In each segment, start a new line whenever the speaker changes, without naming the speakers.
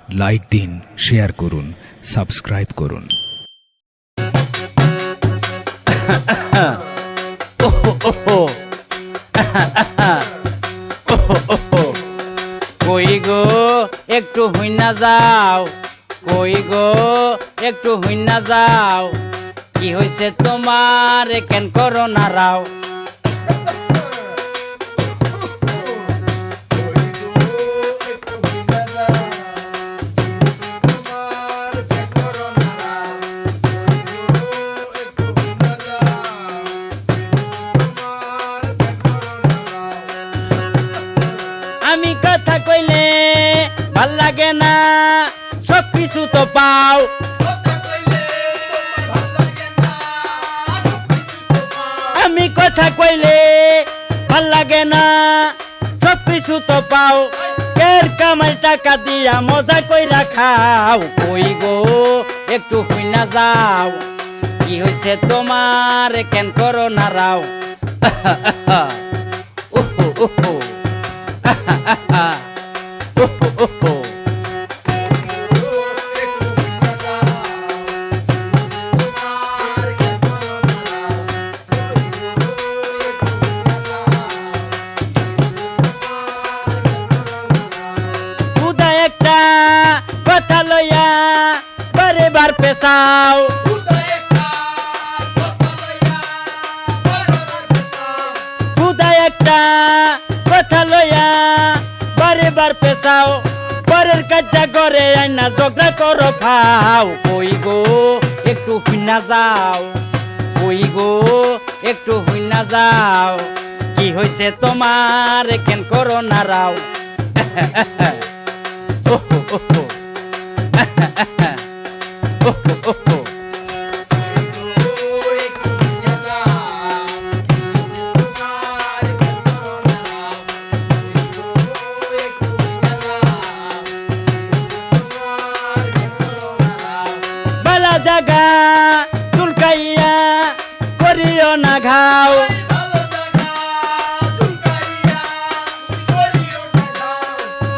Like দিন, share করুন, subscribe করুন।
কই গো একটু হুইনা যাও, কই গো একটু হুইনা যাও, কি হইছে তোমার কেন করো না রাও? আমি কথা কইলে ভাল লাগে না, সব কিছু তো পাও। আমি কথা কইলে ভাল লাগে না, সব কিছু তো পাও। কের কামাই টাকা দিয়া মজা কইরা খাও। কই গো একটু হুইনা যাও, কি হইছে তোমার কেন করো না রাও? খুদা একটা কথা লইয়া বারে বার পেশাও। খুদা একটা কথা লইয়া বারে বার পেশাও। পরের কাজটা করে আইনা ঝগড়া করো খাও। কই গো একটু হুইনা যাও, কই গো একটু হুইনা যাও, কি হইছে তোমার কেন করো না রাও? বালা জাগা চুলকাইয়া করিও না ঘাও।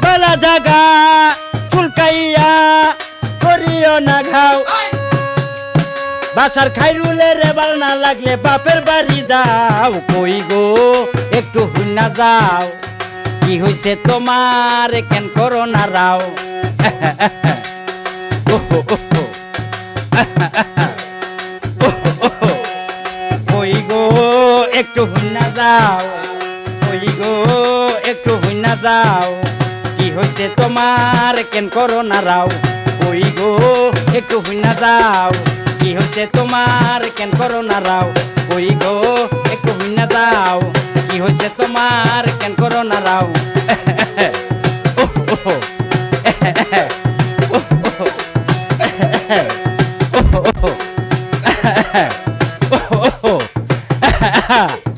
বালা জাগা চুলকাইয়া করিও না ঘাও। বাসার খাইরুলে রে বাল না লাগলে বাপের বাড়ি যাও। কই গো একটু হুইনা যাও, কি হইছে তোমার কেন করো না রাও? কই গো একটু হুইনা যাও, কই গো একটু হুইনা যাও, কি হইছে তোমার কেন করো না রাও? কই গো একটু হুইনা যাও, কি হইছে তোমার কেন করো না রাও? কই গো একটু হুইনা যাও, কি হইছে তোমার কেন করো না রাও? Oh,